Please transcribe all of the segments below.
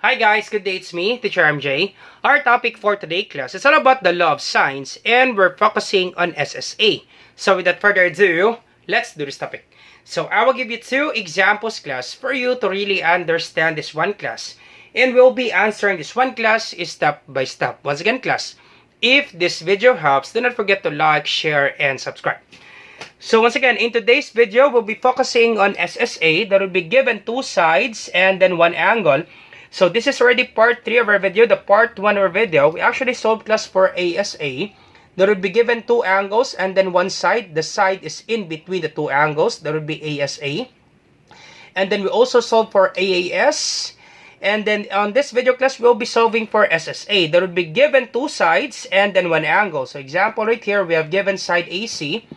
Hi guys, good day, it's me, Teacher MJ. Our topic for today class is all about the law of sines and we're focusing on SSA. So without further ado, let's do this topic. So I will give you two examples class for you to really understand this one class. And we'll be answering this one class step by step. Once again class, if this video helps, do not forget to like, share, and subscribe. So once again, in today's video, we'll be focusing on SSA. That will be given two sides and then one angle. So this is already part 3 of our video. The part 1 of our video, we actually solved class for ASA. There will be given two angles and then one side. The side is in between the two angles. That will be ASA. And then we also solved for AAS. And then on this video class, we'll be solving for SSA. There will be given two sides and then one angle. So example right here, we have given side AC.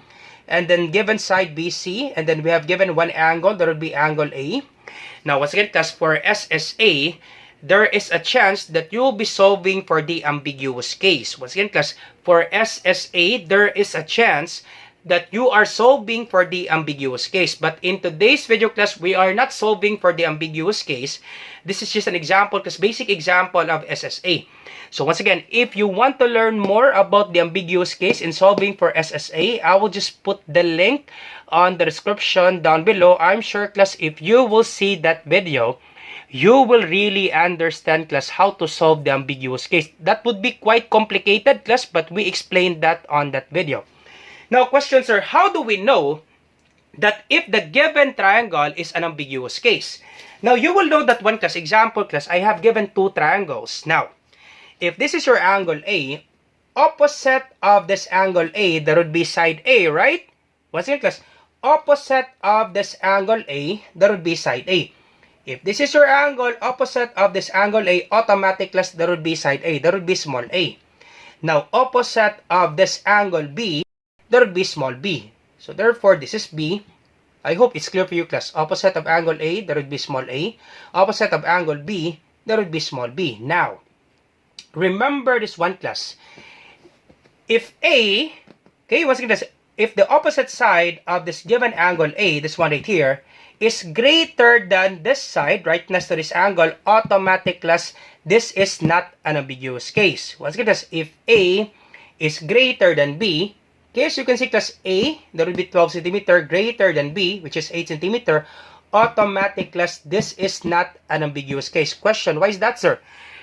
And then given side BC. And then we have given one angle. There will be angle A. Now, once again, class, for SSA, there is a chance that you will be solving for the ambiguous case. Once again, class, for SSA, there is a chance that you are solving for the ambiguous case. But in today's video class, we are not solving for the ambiguous case. This is just an example, class, basic example of SSA. So once again, if you want to learn more about the ambiguous case in solving for SSA, I will just put the link on the description down below. I'm sure, class, if you will see that video, you will really understand, class, how to solve the ambiguous case. That would be quite complicated, class, but we explained that on that video. Now, questions are, how do we know that if the given triangle is an ambiguous case? Now, you will know that one, class, example, class, I have given two triangles. Now, if this is your angle A, opposite of this angle A, there would be side A, right? Once again, class, opposite of this angle A, there would be side A. If this is your angle, opposite of this angle A, automatic, class, there would be side A. There would be small a. Now, opposite of this angle B, there would be small b. So, therefore, this is B. I hope it's clear for you, class. Opposite of angle A, there would be small a. Opposite of angle B, there would be small b. Now, remember this one, class. If A, okay, once again, if the opposite side of this given angle A, this one right here, is greater than this side, right next to this angle, automatic, class, this is not an ambiguous case. Once again, class, if A is greater than B, okay, so you can see, class, A, there will be 12 centimeter greater than B, which is 8 centimeter, automatic, class, this is not an ambiguous case. Question, why is that, sir?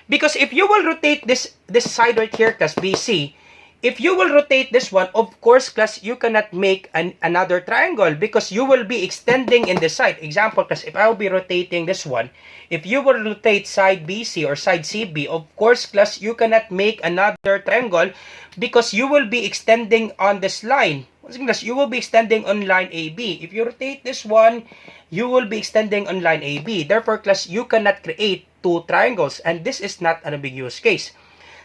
Because if you will rotate this side right here, class, BC, if you will rotate this one, of course, class, you cannot make another triangle because you will be extending in this side. Example, class, if I will be rotating this one, if you will rotate side BC or side CB, of course, class, you cannot make another triangle because you will be extending on this line. Class, you will be extending on line AB. If you rotate this one, you will be extending on line AB. Therefore, class, you cannot create two triangles, and this is not an ambiguous case.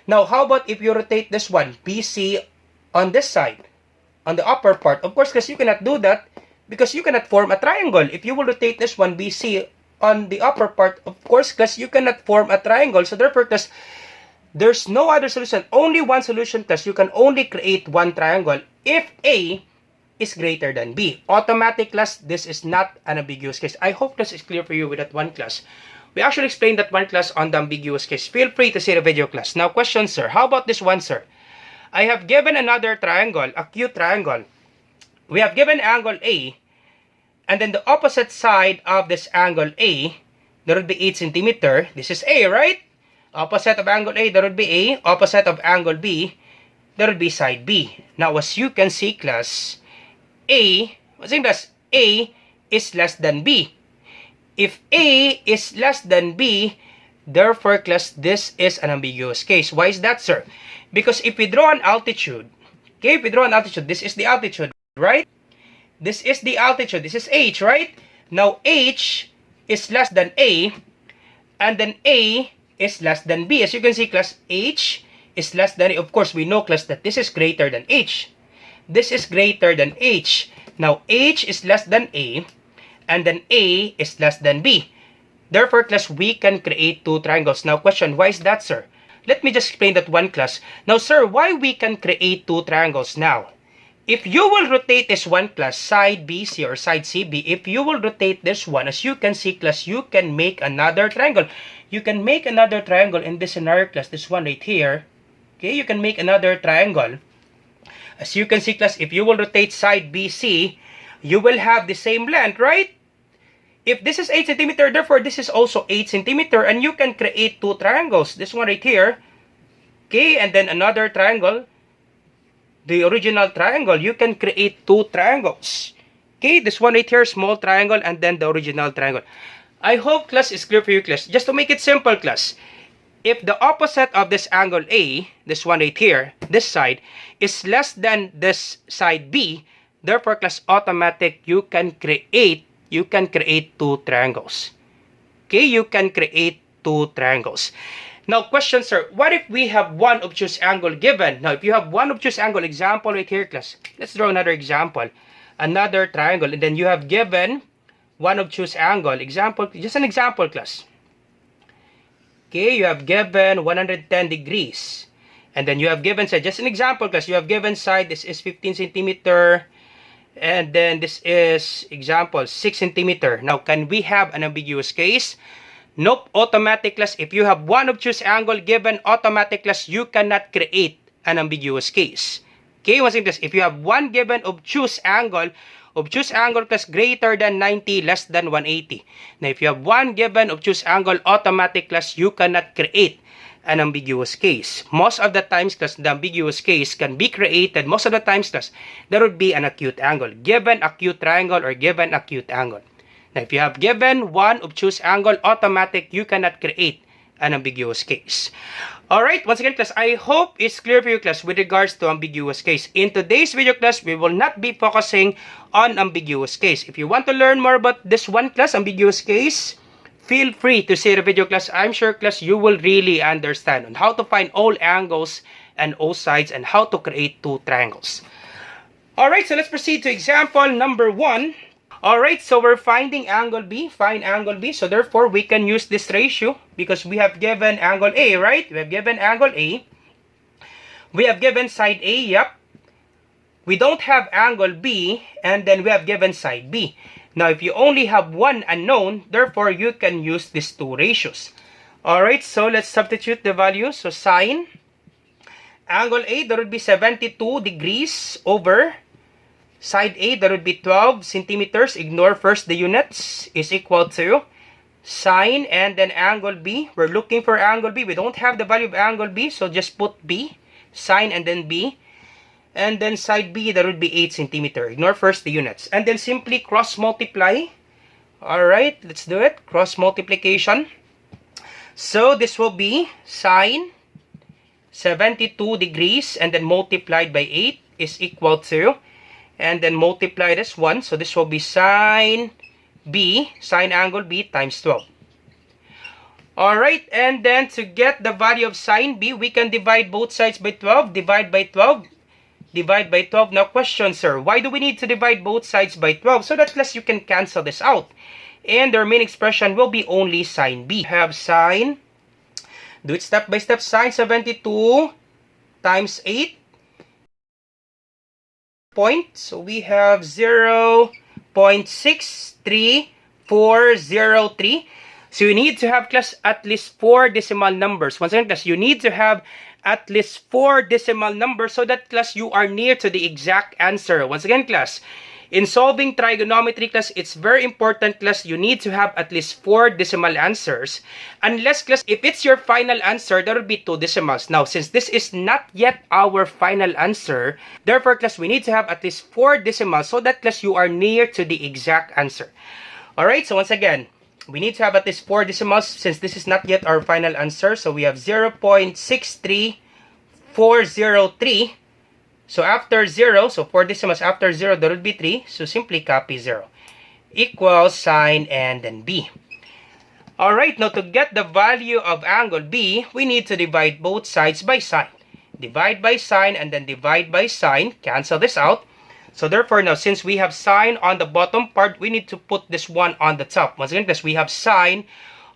Now, how about if you rotate this one, BC, on this side, on the upper part? Of course, class, you cannot do that because you cannot form a triangle. If you will rotate this one, BC, on the upper part, of course, class, you cannot form a triangle. So, therefore, class, there's no other solution. Only one solution, class. You can only create one triangle if A is greater than B. Automatic, class, this is not an ambiguous case. I hope this is clear for you with that one, class. We actually explained that one, class, on the ambiguous case. Feel free to see the video, class. Now, question, sir. How about this one, sir? I have given another triangle, acute triangle. We have given angle A, and then the opposite side of this angle A, there would be 8 centimeter. This is A, right? Opposite of angle A, there would be A. Opposite of angle B, there would be side B. Now, as you can see, class, A, what's in class? A is less than B. If A is less than B, therefore, class, this is an ambiguous case. Why is that, sir? Because if we draw an altitude, okay, if we draw an altitude, this is the altitude, right? This is the altitude. This is H, right? Now, H is less than A, and then A is less than B. As you can see, class, H is less than A. Of course, we know, class, that this is greater than H. This is greater than H. Now, H is less than A, and then A is less than B. Therefore, class, we can create two triangles. Now, question, why is that, sir? Let me just explain that one, class. Now, sir, why we can create two triangles now? If you will rotate this one, class, side BC or side CB, if you will rotate this one, as you can see, class, you can make another triangle. you can make another triangle in this scenario class, this one right here. Okay, you can make another triangle. As you can see class, if you will rotate side BC, you will have the same length, right? If this is 8 centimeter, therefore this is also 8 centimeter, and you can create two triangles. This one right here, okay, and then another triangle, the original triangle. You can create two triangles. Okay, this one right here, small triangle, and then the original triangle. I hope class is clear for you, class. Just to make it simple, class, if the opposite of this angle A, this one right here, this side, is less than this side B, therefore class, automatic, you can create two triangles. Okay, you can create two triangles. Now, question, sir, what if we have one obtuse angle given? Now, if you have one obtuse angle, example right here, class, let's draw another example. Another triangle, and then you have given one obtuse angle. Example, just an example, class. Okay, you have given 110 degrees. And then you have given side, just an example, class, you have given side, this is 15 centimeter. And then this is, example, 6 centimeter. Now, can we have an ambiguous case? Nope, automatic, class. If you have one obtuse angle given, automatic, class, you cannot create an ambiguous case. Okay, once again, class, if you have one given obtuse angle class greater than 90, less than 180. Now, if you have one given obtuse angle, automatic, class, you cannot create an ambiguous case. Most of the times, class, the ambiguous case can be created. Most of the times, class, there would be an acute angle, given acute triangle or given acute angle. Now, if you have given one obtuse angle, automatic, you cannot create an ambiguous case. Alright, once again, class, I hope it's clear for you, class, with regards to ambiguous case. In today's video, class, we will not be focusing on ambiguous case. If you want to learn more about this one, class, ambiguous case, feel free to see the video, class. I'm sure, class, you will really understand on how to find all angles and all sides and how to create two triangles. Alright, so let's proceed to example number 1. Alright, so we're finding angle B, find angle B. So therefore, we can use this ratio because we have given angle A, right? We have given angle A. We have given side A, yep. We don't have angle B, and then we have given side B. Now, if you only have one unknown, therefore, you can use these two ratios. Alright, so let's substitute the values. So sine angle A, that would be 72 degrees over side A, that would be 12 centimeters. Ignore first the units, is equal to sine, and then angle B. We're looking for angle B. We don't have the value of angle B, so just put B, sine, and then B. And then side B, that would be 8 centimeters. Ignore first the units. And then simply cross multiply. Alright, let's do it. Cross multiplication. So this will be sine 72 degrees, and then multiplied by 8 is equal to, and then multiply this one. So this will be sine B, sine angle B times 12. Alright, and then to get the value of sine B, we can divide both sides by 12. Divide by 12. Divide by 12. Now question, sir, why do we need to divide both sides by 12? So that plus you can cancel this out. And the remaining expression will be only sine B. Have sine, do it step by step, sine 72 times 8. So we have 0.63403. So you need to have, class, at least 4 decimal numbers. Once again, class, you need to have at least 4 decimal numbers so that, class, you are near to the exact answer. Once again, class, in solving trigonometry, class, it's very important, class, you need to have at least 4 decimal answers. Unless, class, if it's your final answer, there will be 2 decimals. Now, since this is not yet our final answer, therefore, class, we need to have at least 4 decimals so that, class, you are near to the exact answer. Alright, so once again, we need to have at least 4 decimals since this is not yet our final answer. So we have 0.63403. So after 0, so 4 decimals after 0, there would be 3. So simply copy 0. Equals sine and then B. Alright, now to get the value of angle B, we need to divide both sides by sine. Divide by sine and then divide by sine. Cancel this out. So therefore, now since we have sine on the bottom part, we need to put this one on the top. Once again, because we have sine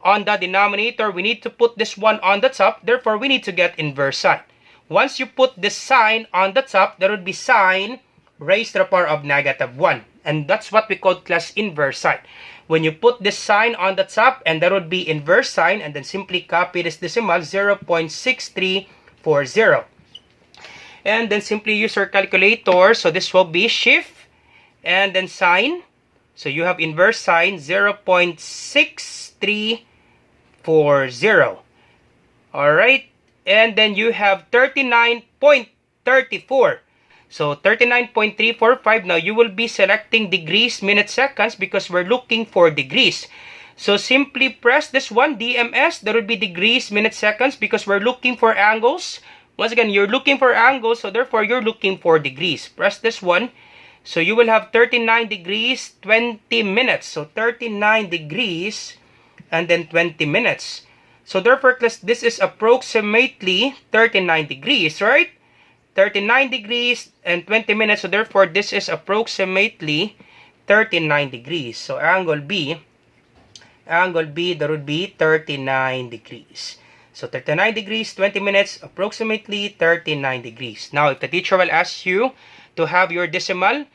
on the denominator, we need to put this one on the top. Therefore, we need to get inverse sine. Once you put this sine on the top, there would be sine raised to the power of -1. And that's what we call, class, inverse sine. when you put this sign on the top, and that would be inverse sign, and then simply copy this decimal, 0.6340. And then simply use your calculator. So this will be shift and then sign. So you have inverse sign, 0.6340. Alright. And then you have 39.34. So 39.345. Now you will be selecting degrees, minutes, seconds, because we're looking for degrees. So simply press this one, DMS. That would be degrees, minutes, seconds, because we're looking for angles. Once again, you're looking for angles, so therefore you're looking for degrees. Press this one. So you will have 39 degrees, 20 minutes. So 39 degrees and then 20 minutes. So therefore, class, this is approximately 39 degrees, right? 39 degrees and 20 minutes. So therefore, this is approximately 39 degrees. So angle B, that would be 39 degrees. So 39 degrees, 20 minutes, approximately 39 degrees. Now, if the teacher will ask you to have your decimal,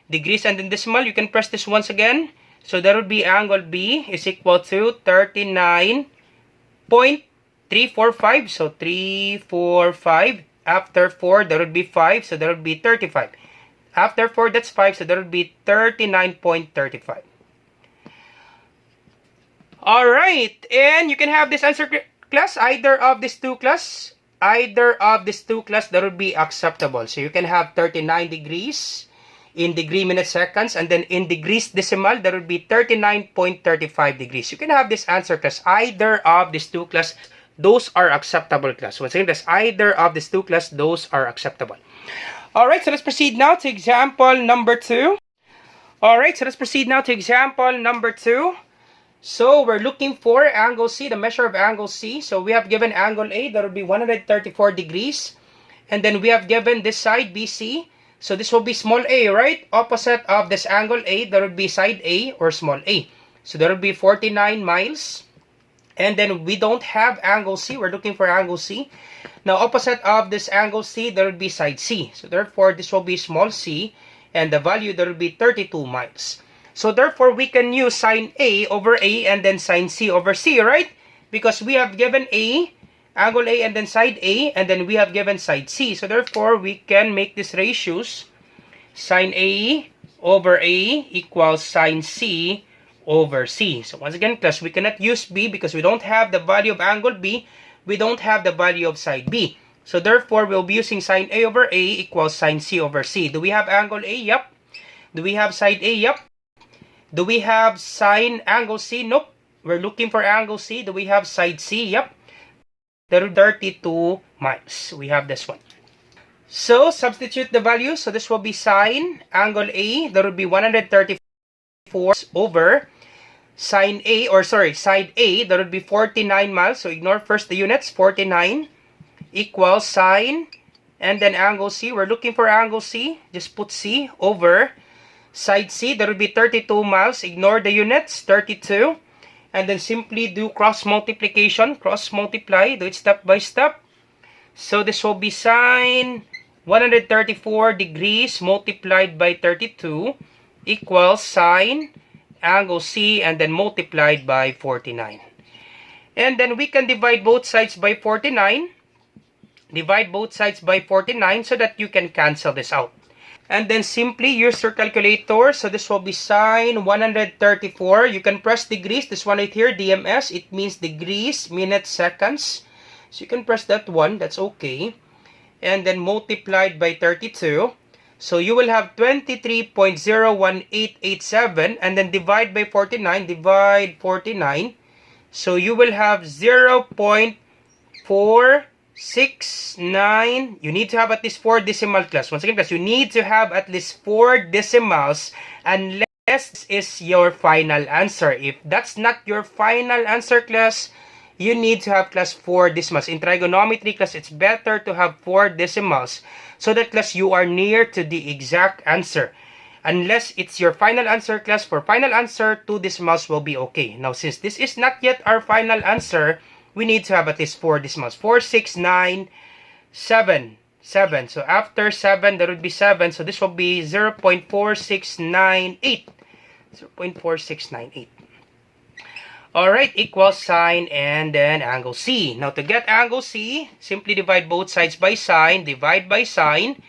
degrees and then decimal, you can press this once again. So that would be angle B is equal to 39.345. So 345. After 4, that would be 5. So that would be 35. After 4, that's 5. So that would be 39.35. Alright. And you can have this answer, class, either of these two, class. That would be acceptable. So you can have 39 degrees in degree, minutes, seconds, and then in degrees decimal, that would be 39.35 degrees. You can have this answer, class, either of these two, class. Those are acceptable, class. Once again, class, either of these two, class, those are acceptable. Alright, so let's proceed now to example number 2. So we're looking for angle C, the measure of angle C. So we have given angle A, that would be 134 degrees. And then we have given this side BC. So this will be small a, right? Opposite of this angle A, that would be side A or small a. So that would be 49 miles. And then we don't have angle C. We're looking for angle C. Now opposite of this angle C, that would be side C. So therefore, this will be small c. And the value, that would be 32 miles. So therefore, we can use sine A over A and then sine C over C, right? Because we have given A, angle A, and then side A, and then we have given side C. So therefore, we can make these ratios. Sine A over A equals sine C over C. So once again, class, we cannot use B because we don't have the value of angle B. We don't have the value of side B. So therefore, we'll be using sine A over A equals sine C over C. Do we have angle A? Yep. Do we have side A? Yep. Do we have sine angle C? Nope. We're looking for angle C. Do we have side C? Yep. There are 32 miles. We have this one. So substitute the value. So this will be sine angle A. That would be 134 over sine A, or sorry, side A. That would be 49 miles. So ignore first the units. 49 equals sine and then angle C. We're looking for angle C. Just put C over side C. That would be 32 miles. Ignore the units. 32. And then simply do cross multiplication. Cross multiply. Do it step by step. So this will be sine 134 degrees multiplied by 32 equals sine angle C and then multiplied by 49. And then we can divide both sides by 49. Divide both sides by 49 so that you can cancel this out. And then simply use your calculator. So this will be sine 134. You can press degrees. This one right here, DMS. It means degrees, minutes, seconds. So you can press that one. That's okay. And then multiplied by 32. So you will have 23.01887. And then divide by 49. Divide 49. So you will have 0.469. You need to have at least 4 decimal, class. Once again, class, you need to have at least 4 decimals unless this is your final answer. If that's not your final answer, class, you need to have, class, 4 decimals. In trigonometry, class, it's better to have 4 decimals so that, class, you are near to the exact answer. Unless it's your final answer, class, for final answer, 2 decimals will be okay. Now, since this is not yet our final answer, we need to have at least 4 decimals. 4, 6, 9, 7. 7. So after 7, there would be 7. So this will be 0.4698. 0.4698. Alright, equal sign and then angle C. Now to get angle C, simply divide both sides by sign, divide by sign,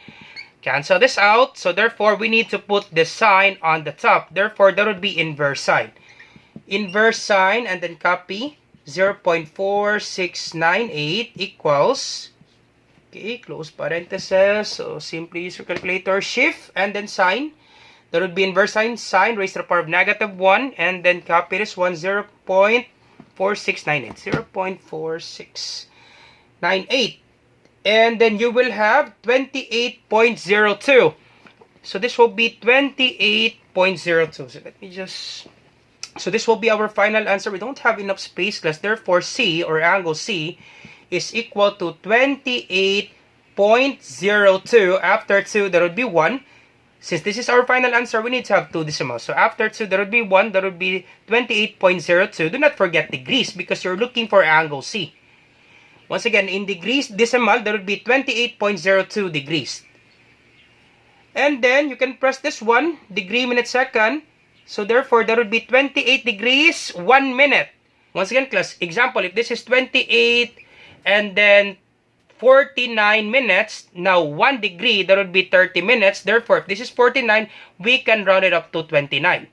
cancel this out. So therefore, we need to put the sign on the top. Therefore, that would be inverse sign. Inverse sign and then copy 0.4698 equals, okay, close parenthesis. So simply use your calculator, shift and then sign. That would be inverse sign, sign raised to the power of -1, and then copy this one, 0.4698. 0.4698. And then you will have 28.02. So this will be 28.02. So let me just... So this will be our final answer. We don't have enough space, class. Therefore, C, or angle C, is equal to 28.02. After 2, that would be 1. Since this is our final answer, we need to have 2 decimals. So after 2, there would be 1. That would be 28.02. Do not forget degrees because you're looking for angle C. Once again, in degrees decimal, that would be 28.02 degrees. And then you can press this one, degree, minute, second. So therefore, that would be 28 degrees, 1 minute. Once again, class, example, if this is 28 and then 49 minutes, now 1 degree, that would be 30 minutes. Therefore, if this is 49, we can round it up to 29.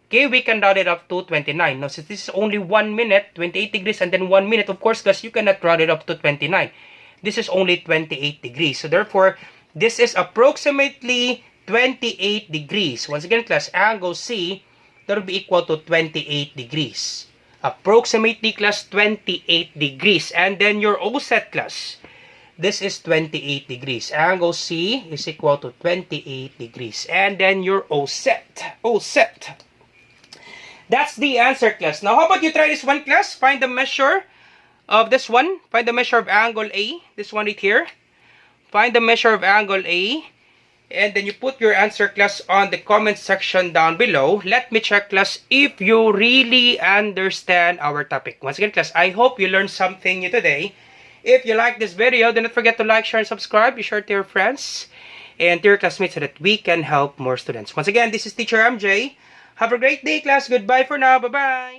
Okay, we can round it up to 29. Now, since this is only 1 minute, 28 degrees, and then 1 minute, of course, class, you cannot round it up to 29. This is only 28 degrees. So therefore, this is approximately 28 degrees. Once again, class, angle C, that would be equal to 28 degrees. Approximately, class, 28 degrees. And then your offset, class, this is 28 degrees. Angle C is equal to 28 degrees. And then your offset. That's the answer, class. Now, how about you try this one, class? Find the measure of this one. Find the measure of angle A. This one right here. Find the measure of angle A. And then you put your answer, class, on the comment section down below. Let me check, class, if you really understand our topic. Once again, class, I hope you learned something new today. If you like this video, do not forget to like, share, and subscribe. Be sure to your friends and to your classmates so that we can help more students. Once again, this is Teacher MJ. Have a great day, class. Goodbye for now. Bye-bye.